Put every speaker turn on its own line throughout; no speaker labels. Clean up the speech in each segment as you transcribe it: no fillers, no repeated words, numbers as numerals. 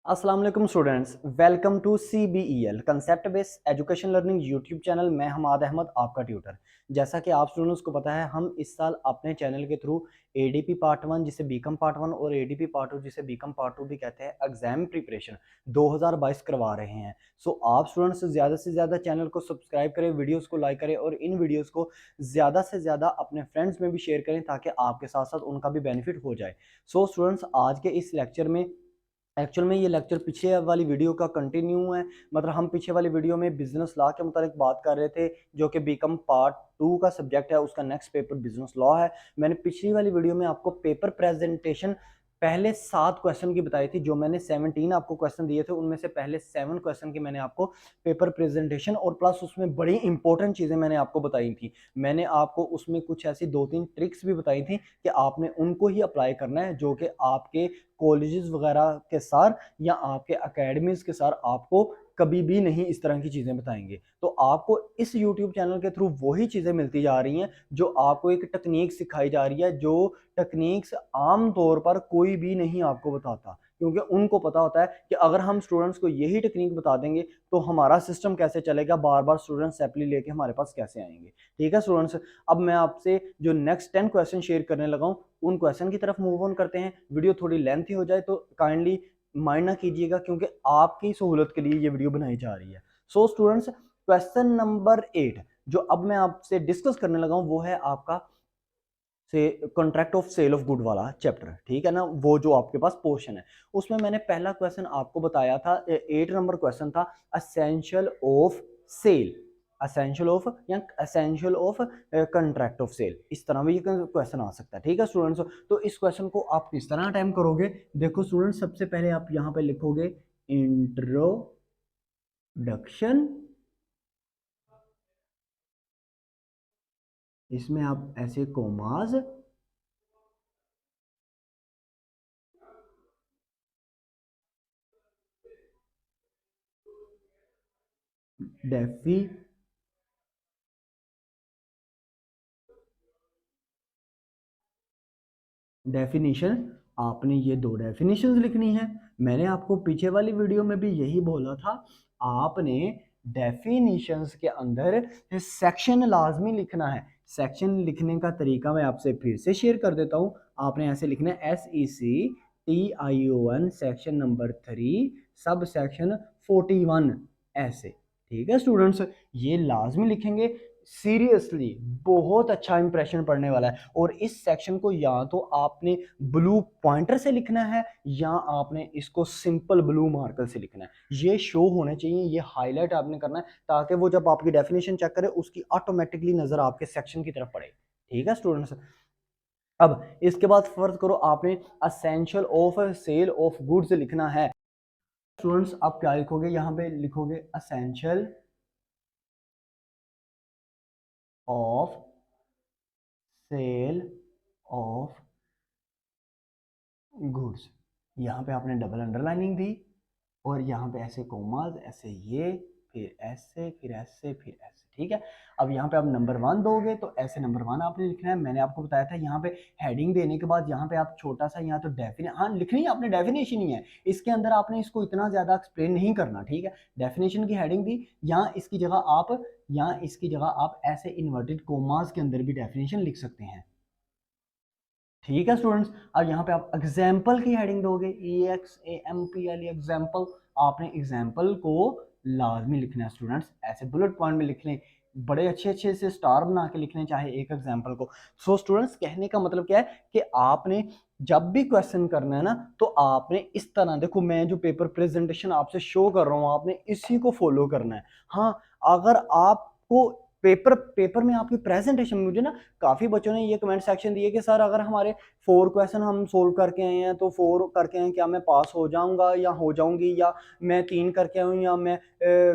अस्सलाम वालेकुम students, welcome to CBEL concept based education learning YouTube channel. मैं हमाद अहमद आपका ट्यूटर। जैसा कि आप स्टूडेंट्स को पता है, हम इस साल अपने चैनल के थ्रू ADP पार्ट 1 जिसे बीकॉम पार्ट 1 और ADP पार्ट 2 जिसे बीकॉम पार्ट 2 भी कहते हैं एग्जाम प्रिपरेशन 2022 करवा रहे हैं। सो आप स्टूडेंट्स ज़्यादा से ज़्यादा चैनल को सब्सक्राइब करें, वीडियोज़ को लाइक करें और इन वीडियोज़ को ज़्यादा से ज़्यादा अपने फ्रेंड्स में भी शेयर करें ताकि आपके साथ साथ उनका भी बेनिफिट हो जाए। सो स्टूडेंट्स, आज के इस लेक्चर में एक्चुअल में ये लेक्चर पीछे वाली वीडियो का कंटिन्यू है। मतलब हम पीछे वाली वीडियो में बिजनेस लॉ के मुताबिक बात कर रहे थे, जो कि बीकॉम पार्ट 2 का सब्जेक्ट है, उसका नेक्स्ट पेपर बिजनेस लॉ है। मैंने पिछली वाली वीडियो में आपको पेपर प्रेजेंटेशन पहले 7 क्वेश्चन की बताई थी। जो मैंने 17 आपको क्वेश्चन दिए थे, उनमें से पहले 7 क्वेश्चन की मैंने आपको पेपर प्रेजेंटेशन और प्लस उसमें बड़ी इंपॉर्टेंट चीज़ें मैंने आपको बताई थी। मैंने आपको उसमें कुछ ऐसी 2-3 ट्रिक्स भी बताई थी कि आपने उनको ही अप्लाई करना है, जो कि आपके कॉलेजेस वगैरह के साथ या आपके अकेडमीज के साथ आपको कभी भी नहीं इस तरह की चीज़ें बताएंगे। तो आपको इस YouTube चैनल के थ्रू वही चीज़ें मिलती जा रही हैं जो आपको एक टेक्निक सिखाई जा रही है, जो टेक्निक्स आम तौर पर कोई भी नहीं आपको बताता, क्योंकि उनको पता होता है कि अगर हम स्टूडेंट्स को यही टेक्निक बता देंगे तो हमारा सिस्टम कैसे चलेगा, बार बार स्टूडेंट्स सैपली लेके हमारे पास कैसे आएंगे। ठीक है स्टूडेंट्स, अब मैं आपसे जो नेक्स्ट 10 क्वेश्चन शेयर करने लगा हूँ उन क्वेश्चन की तरफ मूव ऑन करते हैं। वीडियो थोड़ी लेंथी हो जाए तो काइंडली माइंड ना कीजिएगा, क्योंकि आपकी सहूलत के लिए ये वीडियो बनाई जा रही है। सो स्टूडेंट्स, क्वेश्चन नंबर 8 जो अब मैं आपसे डिस्कस करने लगा हूं वो है आपका से contract of sale of good वाला चैप्टर। ठीक है ना, वो जो आपके पास पोर्शन है उसमें मैंने पहला क्वेश्चन आपको बताया था, 8 नंबर क्वेश्चन था essentials of sale, essentials of या essentials of contract of sale. इस तरह भी ये क्वेश्चन आ सकता है। ठीक है स्टूडेंट्स, तो इस क्वेश्चन को आप किस तरह अटेम्प्ट करोगे? देखो स्टूडेंट्स, सबसे पहले आप यहाँ पे लिखोगे इंट्रोडक्शन, इसमें आप ऐसे कोमाज, डेफी डेफिनेशन, आपने ये 2 डेफिनेशंस लिखनी है। मैंने आपको पीछे वाली वीडियो में भी यही बोला था, आपने डेफिनेशंस के अंदर सेक्शन लाजमी लिखना है। सेक्शन लिखने का तरीका मैं आपसे फिर से शेयर कर देता हूँ। आपने ऐसे लिखना है SECTION section number 3 sub section 41 ऐसे। ठीक है स्टूडेंट्स, ये लाजमी लिखेंगे। सीरियसली बहुत अच्छा इंप्रेशन पड़ने वाला है। और इस सेक्शन को या तो आपने ब्लू पॉइंटर से लिखना है या आपने इसको सिंपल ब्लू मार्कर से लिखना है। ये शो होने चाहिए, ये हाईलाइट आपने करना है, ताकि वो जब आपकी डेफिनेशन चेक करे उसकी ऑटोमेटिकली नजर आपके सेक्शन की तरफ पड़े। ठीक है स्टूडेंट्स, अब इसके बाद फर्ज करो आपने essential of sale of goods लिखना है। स्टूडेंट्स, आप क्या लिखोगे? यहाँ पे लिखोगे essential of sale of goods. यहाँ पे आपने डबल अंडरलाइनिंग दी और यहाँ पे ऐसे कोमास, ऐसे ये, फिर ऐसे, फिर ऐसे, फिर ऐसे। ठीक है, अब यहाँ पे आप नंबर 1 दोगे तो ऐसे नंबर 1 आपने लिखना है। मैंने आपको बताया था यहाँ पे हेडिंग देने के बाद यहाँ पे आप छोटा सा यहाँ तो हाँ लिखनी है आपने, डेफिनेशन ही है, इसके अंदर आपने इसको इतना ज्यादा एक्सप्लेन नहीं करना। ठीक है, डेफिनेशन की हेडिंग दी, यहाँ इसकी जगह आप ऐसे इन्वर्टेड कोमास के अंदर भी डेफिनेशन लिख सकते हैं। ठीक है स्टूडेंट्स, अब यहाँ पे आप एग्जाम्पल की हेडिंग दोगे, EXAMPL एग्जाम्पल। आपने एग्जाम्पल को लाजमी लिखना है स्टूडेंट्स, ऐसे बुलेट पॉइंट में लिख लें, बड़े अच्छे अच्छे से स्टार बना के लिखने चाहे एक एग्जाम्पल को। सो स्टूडेंट्स, कहने का मतलब क्या है कि आपने जब भी क्वेश्चन करना है ना, तो आपने इस तरह, देखो मैं जो पेपर प्रेजेंटेशन आपसे शो कर रहा हूँ आपने इसी को फॉलो करना है। हाँ, अगर आपको पेपर पेपर में आपकी प्रेजेंटेशन में, मुझे ना काफी बच्चों ने ये कमेंट सेक्शन दिए कि सर अगर हमारे 4 क्वेश्चन हम सोल्व करके आए हैं तो 4 करके आए, क्या मैं पास हो जाऊंगा या हो जाऊंगी, या मैं 3 करके आया हूँ या मैं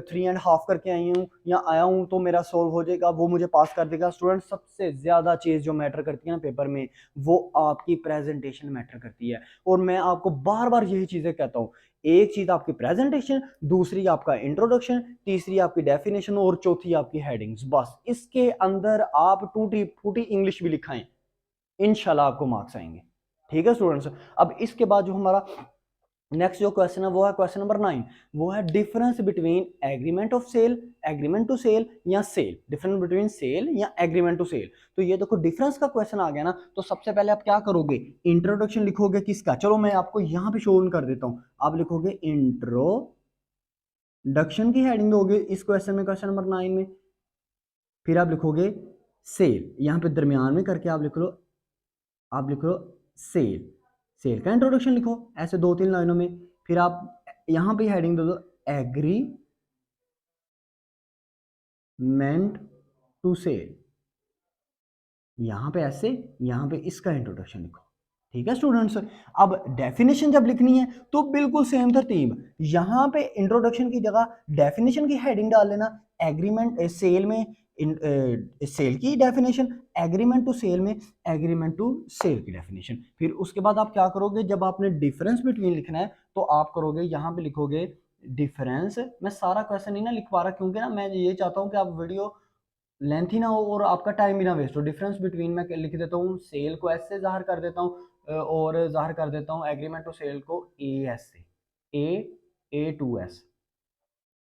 3.5 करके आई हूँ या आया हूँ तो मेरा सोल्व हो जाएगा, वो मुझे पास कर देगा। स्टूडेंट, सबसे ज्यादा चीज जो मैटर करती है ना पेपर में, वो आपकी प्रेजेंटेशन मैटर करती है। और मैं आपको बार बार यही चीजें कहता हूँ, एक चीज आपकी प्रेजेंटेशन, दूसरी आपका इंट्रोडक्शन, तीसरी आपकी डेफिनेशन और चौथी आपकी हेडिंग्स। बस इसके अंदर आप टूटी फूटी इंग्लिश भी लिखाएं, इंशाल्लाह आपको मार्क्स आएंगे। ठीक है स्टूडेंट्स, अब इसके बाद जो हमारा नेक्स्ट जो क्वेश्चन है वो है क्वेश्चन नंबर 9, वो है difference between agreement of sale, agreement to sell या सेल, डिफरेंस बिटवीन सेल या एग्रीमेंट टू सेल। तो ये देखो डिफरेंस का क्वेश्चन आ गया ना, तो सबसे पहले आप क्या करोगे, इंट्रोडक्शन लिखोगे किसका, चलो मैं आपको यहां पे शो कर देता हूं, आप लिखोगे इंट्रोडक्शन की हेडिंग दोगे इस क्वेश्चन में, क्वेश्चन नंबर 9 में, फिर आप लिखोगे सेल, यहां पे दरमियान में करके आप लिख लो सेल, सेल का इंट्रोडक्शन लिखो ऐसे 2-3 लाइनों में, फिर आप यहां पे हेडिंग दे दो एग्रीमेंट टू सेल, यहां पे ऐसे, यहां पे इसका इंट्रोडक्शन लिखो। ठीक है स्टूडेंट्स, अब डेफिनेशन जब लिखनी है तो बिल्कुल सेम तरतीब, यहां पे इंट्रोडक्शन की जगह डेफिनेशन की हेडिंग डाल लेना, एग्रीमेंट सेल में सेल की डेफिनेशन, एग्रीमेंट टू सेल में एग्रीमेंट टू सेल की डेफिनेशन। फिर उसके बाद आप क्या करोगे, जब आपने डिफरेंस बिटवीन लिखना है तो आप करोगे यहां पे लिखोगे डिफरेंस, मैं सारा क्वेश्चन नहीं ना लिख पा रहा क्योंकि ना मैं ये चाहता हूं कि आप वीडियो लेंथ ही ना हो और आपका टाइम भी ना वेस्ट हो। डिफरेंस बिटवीन मैं लिख देता हूँ सेल को ऐसे जाहिर कर देता हूँ और जाहिर कर देता हूँ एग्रीमेंट टू सेल को ए एस से, ए टू एस।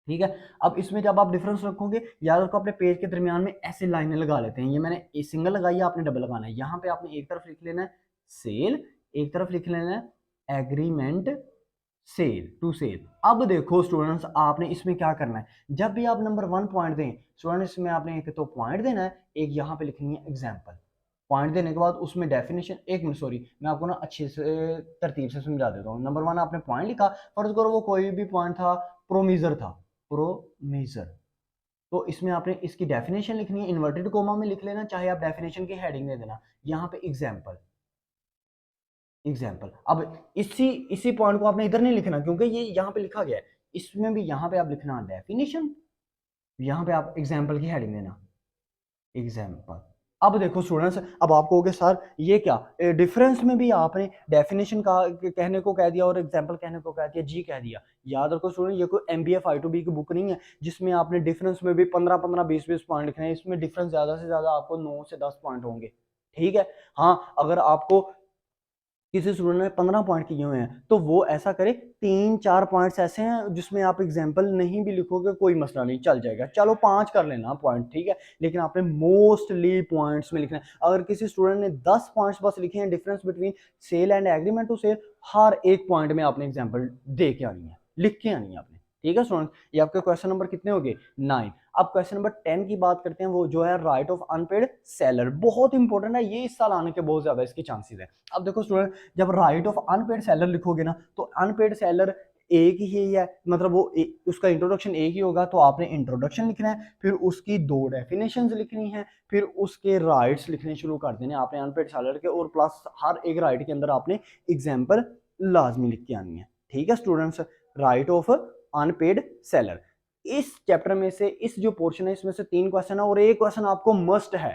ठीक है, अब इसमें जब आप डिफरेंस रखोगे याद रखो अपने पेज के दरमियान में ऐसे लाइनें लगा लेते हैं, ये मैंने सिंगल लगाई है, आपने डबल लगाना है, यहाँ पे आपने एक तरफ लिख लेना है सेल, एक तरफ लिख लेना है एग्रीमेंट सेल टू सेल। अब देखो स्टूडेंट्स आपने इसमें क्या करना है, जब भी आप नंबर 1 पॉइंट दें स्टूडेंट्स, इसमें आपने एक तो पॉइंट देना है, एक यहाँ पे लिखनी है एग्जाम्पल, पॉइंट देने के बाद उसमें डेफिनेशन, एक मिनट सॉरी मैं आपको ना अच्छे से तरतीब से समझा देता हूँ। नंबर 1 आपने पॉइंट लिखा, फर्ज करो वो कोई भी पॉइंट था, प्रोमीजर था, प्रोमीजर, तो इसमें आपने इसकी डेफिनेशन लिखनी है, इन्वर्टेड कोमा में लिख लेना, चाहे आप डेफिनेशन की हेडिंग दे देना, यहाँ पे एग्जाम्पल, एग्जाम्पल। अब इसी इसी पॉइंट को आपने इधर नहीं लिखना क्योंकि ये यहाँ पे लिखा गया है, इसमें भी यहाँ पे आप लिखना डेफिनेशन, यहाँ पे आप एग्जाम्पल की हेडिंग देना एग्जाम्पल। अब देखो स्टूडेंट्स, अब आप कहोगे सर ये क्या डिफरेंस में भी आपने डेफिनेशन का कहने को कह दिया और एग्जाम्पल कहने को कह दिया, जी कह दिया। याद रखो स्टूडेंट ये कोई MBA 5 to B की बुक नहीं है जिसमें आपने डिफरेंस में भी 15-15 20-20 पॉइंट लिखने हैं, इसमें डिफरेंस ज्यादा से ज्यादा आपको 9 से 10 पॉइंट होंगे। ठीक है, हाँ अगर आपको किसी स्टूडेंट ने 15 पॉइंट किए हुए हैं तो वो ऐसा करे 3-4 पॉइंट्स ऐसे हैं जिसमें आप एग्जाम्पल नहीं भी लिखोगे कोई मसला नहीं, चल जाएगा, चलो 5 कर लेना पॉइंट, ठीक है, लेकिन आपने मोस्टली पॉइंट्स में लिखना है। अगर किसी स्टूडेंट ने 10 पॉइंट्स बस लिखे हैं difference between sale and agreement to sale, हर एक पॉइंट में आपने एग्जाम्पल दे के आनी है, लिख के आनी है आपने। ठीक है स्टूडेंट, ये आपके क्वेश्चन नंबर कितने हो गए 9। अब क्वेश्चन नंबर 10 की बात करते हैं, वो जो है राइट ऑफ अनपेड सेलर, बहुत इंपॉर्टेंट है ये, इस साल आने के बहुत ज्यादा इसकी चांसेस है। अब देखो स्टूडेंट जब राइट ऑफ अनपेड सेलर लिखोगे ना तो अनपेड सेलर एक ही है, मतलब वो उसका इंट्रोडक्शन एक ही होगा, तो आपने इंट्रोडक्शन लिखना है, फिर उसकी 2 डेफिनेशंस लिखनी है, फिर उसके राइट्स लिखने शुरू कर देने आपने अनपेड सेलर के, और प्लस हर एक राइट के अंदर आपने एग्जाम्पल लाजमी लिख के आनी है। ठीक है students, right of unpaired seller, इस चैप्टर में से इस जो पोर्शन है इसमें से 3 क्वेश्चन है और एक क्वेश्चन आपको मस्ट है।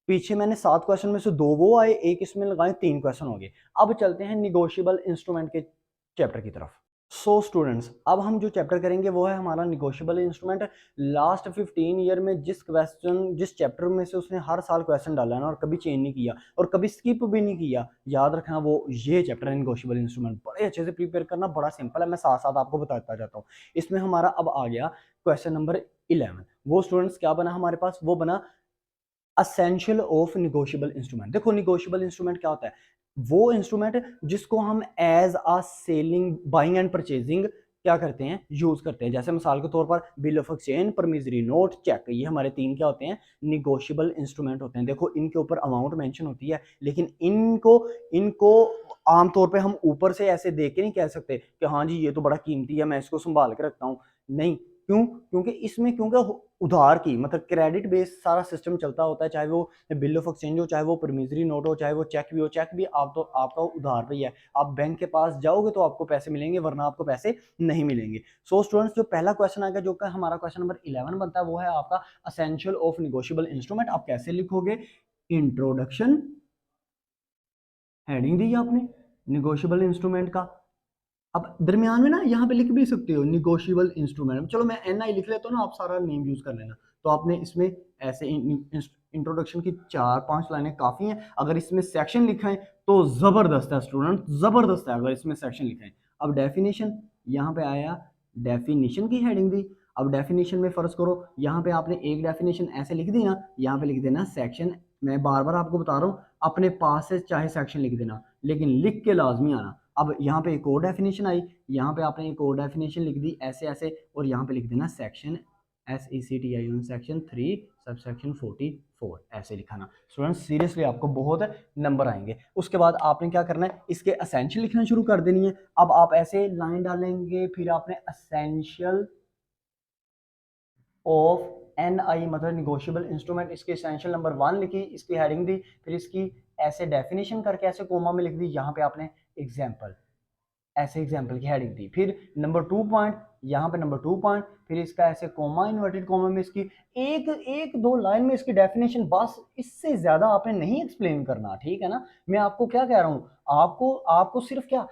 पीछे मैंने 7 क्वेश्चन में से 2 वो आए, एक इसमें लगाए, 3 क्वेश्चन हो गए। अब चलते हैं निगोशिएबल इंस्ट्रूमेंट के चैप्टर की तरफ। सो स्टूडेंट्स अब हम जो चैप्टर करेंगे वो है हमारा निगोशिएबल इंस्ट्रूमेंट। लास्ट 15 ईयर में जिस चैप्टर में से उसने हर साल क्वेश्चन डाला है ना और कभी चेंज नहीं किया और कभी स्किप भी नहीं किया, याद रखना वो ये चैप्टर है निगोशिएबल इंस्ट्रूमेंट। बड़े अच्छे से प्रिपेयर करना, बड़ा सिंपल है, मैं साथ साथ आपको बताता जाता हूँ। इसमें हमारा अब आ गया क्वेश्चन नंबर 11, वो स्टूडेंट्स क्या बना हमारे पास, वो बना असेंशियल ऑफ निगोशिएबल इंस्ट्रूमेंट। देखो निगोशिएबल इंस्ट्रूमेंट क्या होता है, वो इंस्ट्रूमेंट जिसको हम as a selling buying and purchasing क्या करते हैं, यूज करते हैं। जैसे मिसाल के तौर पर bill of exchange, promissory note, cheque, ये हमारे 3 क्या होते हैं, निगोशिएबल इंस्ट्रूमेंट होते हैं। देखो इनके ऊपर अमाउंट मेंशन होती है लेकिन इनको इनको आमतौर पे हम ऊपर से ऐसे देख के नहीं कह सकते कि हाँ जी ये तो बड़ा कीमती है मैं इसको संभाल के रखता हूँ, नहीं। क्यों? क्योंकि इसमें क्योंकि उधार की मतलब क्रेडिट बेस्ड सारा सिस्टम चलता होता है, चाहे वो बिल ऑफ एक्सचेंज हो, चाहे वो परमिजरी नोट हो, चाहे वो चेक भी हो। चेक भी आप तो आपका उधार पे ही है, आप बैंक के पास जाओगे तो आपको पैसे मिलेंगे वरना आपको पैसे नहीं मिलेंगे। सो स्टूडेंट्स जो पहला क्वेश्चन आएगा जो कि हमारा क्वेश्चन नंबर 11 बनता है वो है आपका असेंशियल ऑफ निगोशिएबल इंस्ट्रूमेंट। आप कैसे लिखोगे, इंट्रोडक्शन, हेडिंग दी आपने निगोशिएबल इंस्ट्रूमेंट का, अब दरमियान में ना यहाँ पे लिख भी सकते हो निगोशिएबल इंस्ट्रूमेंट, चलो मैं NI लिख लेता हूँ ना, आप सारा नेम यूज कर लेना। तो आपने इसमें ऐसे इंट्रोडक्शन की 4-5 लाइनें काफी हैं, अगर इसमें सेक्शन लिखा है तो जबरदस्त है स्टूडेंट, जबरदस्त है अगर इसमें सेक्शन लिखा है। अब डेफिनेशन यहाँ पे आया, डेफिनेशन की हेडिंग दी। अब डेफिनेशन में फर्ज करो यहाँ पे आपने एक डेफिनेशन ऐसे लिख दी ना, यहाँ पे लिख देना सेक्शन। मैं बार बार आपको बता रहा हूँ, अपने पास से चाहे सेक्शन लिख देना, लेकिन लिख के लाजमी आना। अब यहाँ पे एक और डेफिनेशन आई, यहाँ पे आपने एक और डेफिनेशन लिख दी ऐसे ऐसे, और यहाँ पे लिख देना section SECTION section 3 sub section 44 ऐसे लिखाना। स्टूडेंट्स सीरियसली आपको बहुत नंबर आएंगे। उसके बाद आपने क्या करना है, इसके असेंशियल लिखना शुरू कर देनी है। अब आप ऐसे लाइन डालेंगे, फिर आपने असेंशियल ऑफ NI मतलब निगोशिएबल इंस्ट्रूमेंट, इसकी एसेंशियल नंबर 1 लिखी, इसकी हेडिंग दी, फिर इसकी ऐसे डेफिनेशन करके ऐसे कोमा में लिख दी, यहाँ पे आपने एग्जाम्पल ऐसे एग्जाम्पल की हेडिंग दी, फिर नंबर 2 पॉइंट, यहाँ पे नंबर 2 पॉइंट, फिर इसका ऐसे कोमा इन्वर्टेड कोमा में इसकी एक एक दो लाइन में इसकी डेफिनेशन, बस इससे ज्यादा आपने नहीं एक्सप्लेन करना, ठीक है ना। मैं आपको क्या कह रहा हूँ, आपको आपको सिर्फ क्या,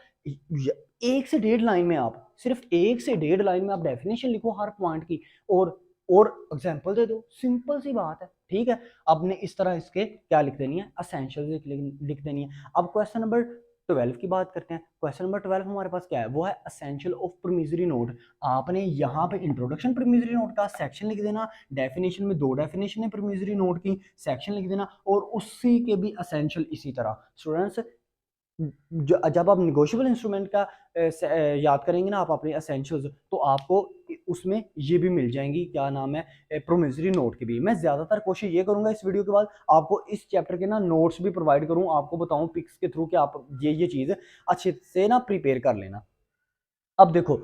एक से डेढ़ लाइन में, आप सिर्फ एक से डेढ़ लाइन में आप डेफिनेशन लिखो हर पॉइंट की, और एग्जाम्पल दे दो, सिंपल सी बात है, ठीक है। आपने इस तरह इसके क्या लिख देनी है, असेंशियल लिख देनी है। अब क्वेश्चन नंबर 12 की बात करते हैं। क्वेश्चन नंबर 12 हमारे पास क्या है, वो है असेंशियल ऑफ प्रीमिजरी नोट। आपने यहाँ पे इंट्रोडक्शन प्रीमिजरी नोट का सेक्शन लिख देना, डेफिनेशन में 2 डेफिनेशन है प्रीमिजरी नोट की, सेक्शन लिख देना, और उसी के भी असेंशियल इसी तरह। स्टूडेंट्स जब आप निगोशिएबल इंस्ट्रूमेंट का याद करेंगे ना आप अपने असेंशियल्स, तो आपको उसमें ये भी मिल जाएंगी, क्या नाम है, प्रोमिसरी नोट की भी। मैं ज़्यादातर कोशिश ये करूंगा इस वीडियो के बाद आपको इस चैप्टर के ना नोट्स भी प्रोवाइड करूं, आपको बताऊं पिक्स के थ्रू कि आप ये चीज़ अच्छे से ना प्रिपेयर कर लेना। अब देखो,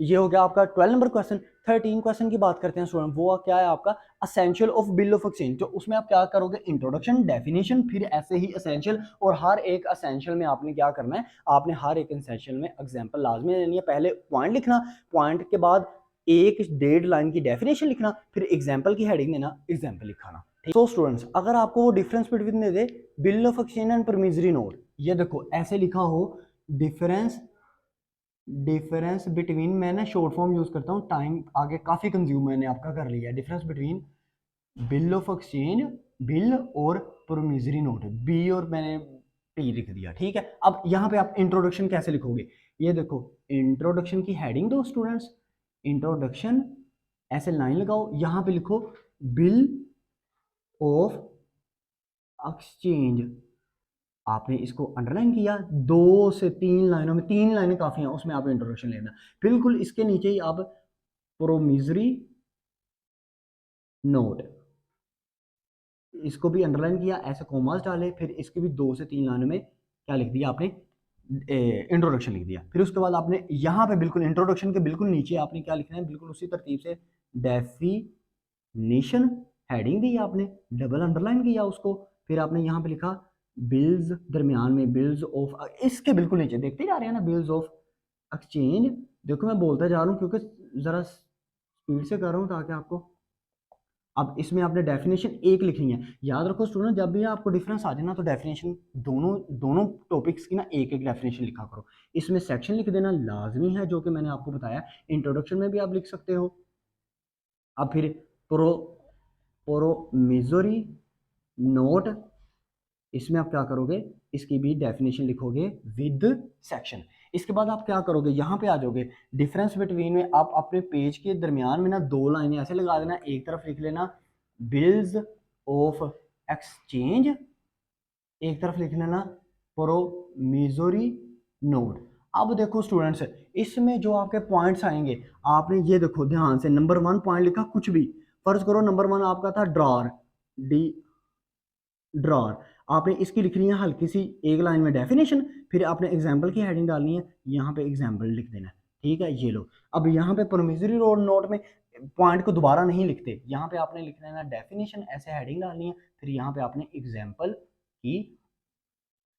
ये हो गया आपका 12 नंबर क्वेश्चन। 13 क्वेश्चन की बात करते हैं स्टूडेंट, वो क्या है आपका essential of bill of exchange. तो उसमें आप क्या करोगे, इंट्रोडक्शन, डेफिनेशन, फिर ऐसे ही असेंशियल, और हर एक असेंशियल में आपने क्या करना है, आपने हर एक असेंशियल में एग्जांपल लाजमी लेनी है। पहले पॉइंट लिखना, पॉइंट के बाद एक डेढ़ लाइन की डेफिनेशन लिखना, फिर एग्जाम्पल की हेडिंग देना, एग्जाम्पल लिखाना। तो स्टूडेंट्स अगर आपको वो डिफरेंस बिटवीन दे दे bill of exchange and promissory note, ये देखो ऐसे लिखा हो, डिफरेंस डिफरेंस बिटवीन, मैं ना शॉर्ट फॉर्म यूज करता हूँ, टाइम आगे काफी कंज्यूम मैंने आपका कर लिया। Difference between bill of exchange, bill और प्रोमिसरी नोट, बी और मैंने पी लिख दिया, ठीक है। अब यहाँ पे आप इंट्रोडक्शन कैसे लिखोगे, ये देखो इंट्रोडक्शन की हेडिंग दो स्टूडेंट्स, इंट्रोडक्शन ऐसे लाइन लगाओ, यहाँ पे लिखो बिल ऑफ एक्सचेंज, आपने इसको अंडरलाइन किया, 2 से 3 लाइनों में, 3 लाइनें काफी हैं उसमें आप इंट्रोडक्शन लेना। बिल्कुल इसके नीचे ही आप प्रोमिसरी नोट, इसको भी अंडरलाइन किया, ऐसे कॉमास डाले, फिर इसके भी 2 से 3 लाइनों में क्या लिख दिया आपने, इंट्रोडक्शन लिख दिया। फिर उसके बाद आपने यहाँ पे बिल्कुल इंट्रोडक्शन के बिल्कुल नीचे आपने क्या लिखना है, बिल्कुल उसी तरतीब से डेफिनेशन, हेडिंग दी आपने, डबल अंडरलाइन किया उसको, फिर आपने यहाँ पे लिखा बिल्स, दरमियान में बिल्स ऑफ, इसके बिल्कुल नीचे देखते जा रहे हैं ना, बिल्स ऑफ एक्सचेंज। देखो मैं बोलता जा रहा हूँ क्योंकि जरा स्पीड से कर रहा हूँ ताकि आपको, अब इसमें आपने डेफिनेशन एक लिखनी है। याद रखो स्टूडेंट, जब भी आपको डिफरेंस आ जाए ना, तो डेफिनेशन दोनों दोनों टॉपिक्स की ना एक एक डेफिनेशन लिखा करो। इसमें सेक्शन लिख देना लाजमी है, जो कि मैंने आपको बताया। इंट्रोडक्शन में भी आप लिख सकते हो। अब फिर प्रो प्रोमिसरी नोट, इसमें आप क्या करोगे, इसकी भी डेफिनेशन लिखोगे विद सेक्शन। इसके बाद आप क्या करोगे, यहाँ पे आ जाओगे, डिफरेंस बिटवीन में आप अपने पेज के दरमियान में ना 2 लाइनें ऐसे लगा देना, एक तरफ लिख लेना बिल्स ऑफ एक्सचेंज, एक तरफ लिख लेना प्रोमिसरी नोट। अब देखो स्टूडेंट्स, इसमें जो आपके पॉइंट्स आएंगे, आपने ये देखो ध्यान से, नंबर 1 पॉइंट लिखा कुछ भी, फर्ज करो नंबर 1 आपका था ड्रॉर, डी ड्रॉर, आपने इसकी लिखनी है हल्की सी एक लाइन में डेफिनेशन, फिर आपने एग्जाम्पल की हेडिंग डालनी है, यहाँ पे एग्जाम्पल लिख देना है, ठीक है। ये लो, अब यहाँ पे प्रोमिसरी रोड नोट में पॉइंट को दोबारा नहीं लिखते, यहाँ पे आपने लिखना है ना डेफिनेशन, ऐसे हेडिंग डालनी है, फिर यहाँ पे आपने एग्जाम्पल की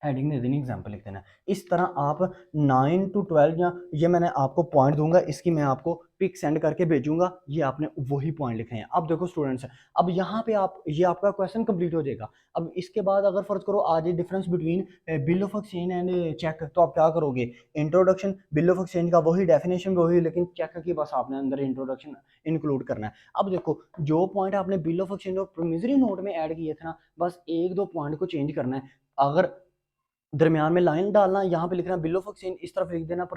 हेडिंग दे देनी, एग्जाम्पल लिख देना। इस तरह आप 9 to 12, या ये मैंने आपको पॉइंट दूंगा, इसकी मैं आपको पिक सेंड करके भेजूंगा, ये आपने वही पॉइंट लिखे हैं। अब देखो स्टूडेंट्स, अब यहाँ पे आप, ये आपका क्वेश्चन कंप्लीट हो जाएगा। अब इसके बाद अगर फर्ज करो आज difference between bill of exchange and cheque, तो आप क्या करोगे, इंट्रोडक्शन, बिल ऑफ एक्सचेंज का वही, डेफिनेशन वही, लेकिन चेक की बस आपने अंदर इंट्रोडक्शन इंक्लूड करना है। अब देखो, जो पॉइंट आपने बिल ऑफ एक्सचेंज और प्रोमिसरी नोट में ऐड किए थे ना, बस एक दो पॉइंट को चेंज करना है। अगर दरमियान में लाइन डालना, यहाँ पे लिखना बिल ऑफ एक्सचेंज, इस तरफ लिख देना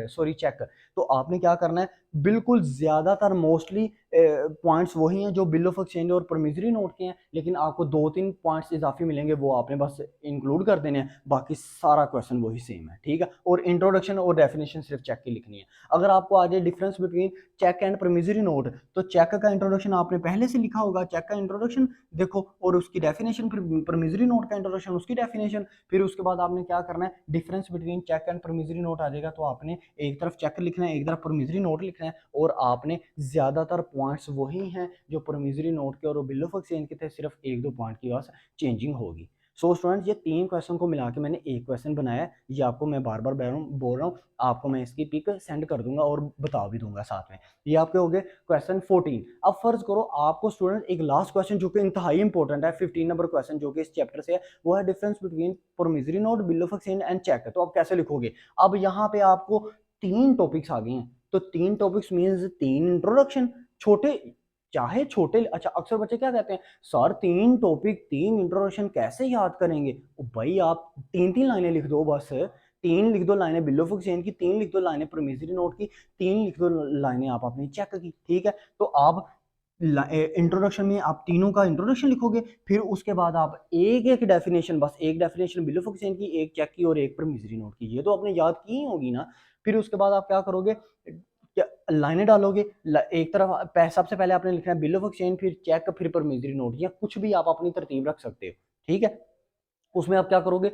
सॉरी चेक। तो आपने क्या करना है, बिल्कुल ज़्यादातर मोस्टली पॉइंट्स वही हैं जो बिल ऑफ एक्सचेंज और प्रॉमिसरी नोट के हैं, लेकिन आपको 2-3 पॉइंट्स इजाफी मिलेंगे, वो आपने बस इंक्लूड कर देने हैं, बाकी सारा क्वेश्चन वही सेम है, ठीक है। और इंट्रोडक्शन और डेफिनेशन सिर्फ चेक की लिखनी है। अगर आपको आ जाए difference between cheque and promissory note, तो चेक का इंट्रोडक्शन आपने पहले से लिखा होगा, चेक का इंट्रोडक्शन देखो और उसकी डेफिनेशन, फिर प्रॉमिसरी नोट का इंट्रोडक्शन, उसकी डेफिनेशन, फिर उसके बाद आपने क्या करना है, difference between cheque and promissory note आ जाएगा, तो आपने एक तरफ चेक लिखना है, एक तरफ प्रॉमिसरी नोट लिखना है, और आपने ज़्यादातर पॉइंट्स वही हैं जो प्रॉमिसरी नोट के और बिल ऑफ एक्सचेंज के थे, सिर्फ 1-2 पॉइंट की बस चेंजिंग होगी। सो स्टूडेंट्स, ये 3 क्वेश्चन को मिला के मैंने एक क्वेश्चन बनाया है, ये आपको मैं बार बार बोल रहा हूँ, आपको मैं इसकी पिक सेंड कर दूंगा और बता भी दूंगा साथ में। ये आपके हो गए क्वेश्चन 14। अब फर्ज करो आपको स्टूडेंट एक लास्ट क्वेश्चन जो कि इंतहाई इंपॉर्टेंट है, 15 नंबर क्वेश्चन जो कि इस चैप्टर से है, वो है difference between promissory note, bill of exchange and cheque. तो आप कैसे लिखोगे? अब यहाँ पे आपको 3 टॉपिक्स आ गए हैं, तो 3 टॉपिक्स मींस 3 इंट्रोडक्शन, छोटे चाहे छोटे, अच्छा अक्सर बच्चे क्या कहते हैं, सर 3 टॉपिक 3 इंट्रोडक्शन कैसे याद करेंगे? ओ भाई आप 3-3 लाइनें लिख दो बस, 3 लिख दो लाइनें बिल ऑफ एक्सचेंज की, 3 लिख दो लाइनें प्रॉमिसरी नोट की, 3 लिख दो लाइनें आप अपनी चेक की, ठीक है। तो आप इंट्रोडक्शन में आप तीनों का इंट्रोडक्शन लिखोगे, फिर उसके बाद आप एक एक डेफिनेशन, बस एक डेफिनेशन बिल ऑफ एक्सचेंज की, एक चेक की और एक प्रॉमिसरी नोट की, ये तो आपने याद की ही होगी ना। फिर उसके बाद आप क्या करोगे, क्या लाइनें डालोगे, एक तरफ सबसे पहले आपने लिखना है बिल ऑफ एक्सचेंज, फिर चेक, फिर प्रॉमिसरी नोट, या कुछ भी आप अपनी तरतीब रख सकते हो, ठीक है। उसमें आप क्या करोगे,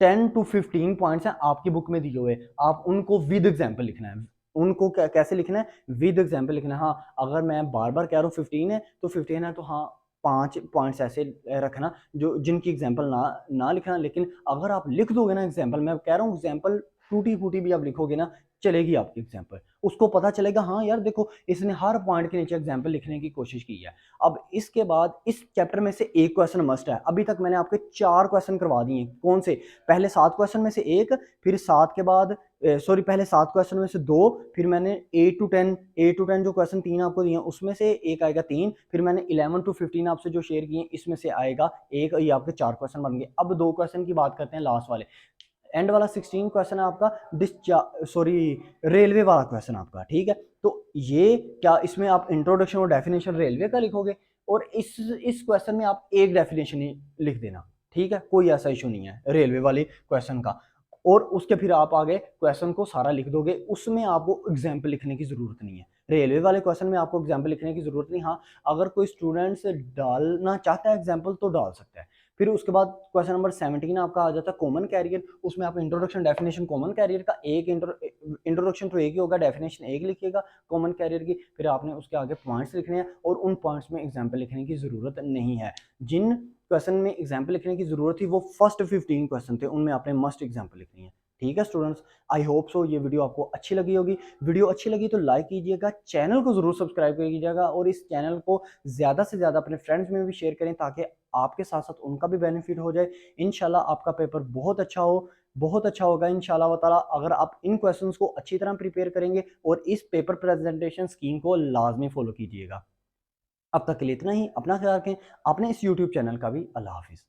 10 to 15 पॉइंट्स हैं आपकी बुक में दिए हुए, आप उनको विद एग्जाम्पल लिखना है। उनको कैसे लिखना है, विद एग्जाम्पल लिखना है। हाँ, अगर मैं बार बार कह रहा हूँ 15 है तो 15 है, तो हाँ 5 पॉइंट्स ऐसे रखना जो जिनकी एग्जाम्पल ना लिखना, लेकिन अगर आप लिख दोगे ना एग्जाम्पल, मैं कह रहा हूँ एग्जाम्पल टूटी फूटी भी आप लिखोगे ना, चलेगी आपकी एग्जाम्पल, उसको पता चलेगा हाँ यार देखो इसने हर पॉइंट के नीचे एग्जाम्पल लिखने की कोशिश की है। अब इसके बाद इस चैप्टर में से एक क्वेश्चन मस्ट है। अभी तक मैंने आपके 4 क्वेश्चन करवा दिए, कौन से, पहले 7 क्वेश्चन में से एक, फिर 7 के बाद सॉरी पहले 7 क्वेश्चन में से 2, फिर मैंने 8 to 10 जो क्वेश्चन 3 आपको दिए उसमें से एक आएगा 3, फिर मैंने 11 to 15 आपसे जो शेयर किए इसमें से आएगा एक, ये आपके 4 क्वेश्चन बन गए। अब 2 क्वेश्चन की बात करते हैं लास्ट वाले, एंड वाला 16 क्वेश्चन है आपका रेलवे वाला क्वेश्चन आपका, ठीक है। तो ये क्या, इसमें आप इंट्रोडक्शन और डेफिनेशन रेलवे का लिखोगे, और इस क्वेश्चन में आप एक डेफिनेशन ही लिख देना, ठीक है, कोई ऐसा इशू नहीं है रेलवे वाले क्वेश्चन का। और उसके फिर आप आगे क्वेश्चन को सारा लिख दोगे, उसमें आपको एग्जाम्पल लिखने की जरूरत नहीं है। रेलवे वाले क्वेश्चन में आपको एग्जाम्पल लिखने की जरूरत नहीं, हाँ अगर कोई स्टूडेंट्स डालना चाहता है एग्जाम्पल तो डाल सकता है। फिर उसके बाद क्वेश्चन नंबर 17 आपका आ जाता है कॉमन कैरियर, उसमें आप इंट्रोडक्शन डेफिनेशन कॉमन कैरियर का एक इंट्रोडक्शन तो एक ही होगा, डेफिनेशन एक लिखिएगा कॉमन कैरियर की, फिर आपने उसके आगे पॉइंट्स लिखने हैं, और उन पॉइंट्स में एग्जाम्पल लिखने की जरूरत नहीं है। जिन क्वेश्चन में एग्जाम्पल लिखने की जरूरत थी वो फर्स्ट 15 क्वेश्चन थे, उनमें आपने मस्ट एग्जाम्पल लिखनी है, ठीक है स्टूडेंट्स। आई होप सो ये वीडियो आपको अच्छी लगी होगी। वीडियो अच्छी लगी तो लाइक कीजिएगा, चैनल को जरूर सब्सक्राइब कीजिएगा, और इस चैनल को ज़्यादा से ज़्यादा अपने फ्रेंड्स में भी शेयर करें, ताकि आपके साथ साथ उनका भी बेनिफिट हो जाए। इंशाल्लाह आपका पेपर बहुत अच्छा हो, बहुत अच्छा होगा इंशाल्लाह ताला, अगर आप इन क्वेश्चंस को अच्छी तरह प्रिपेयर करेंगे और इस पेपर प्रेजेंटेशन स्कीम को लाजमी फॉलो कीजिएगा। अब तक के लिए इतना ही, अपना ख्याल रखें, अपने इस यूट्यूब चैनल का भी। अल्लाह हाफिज़।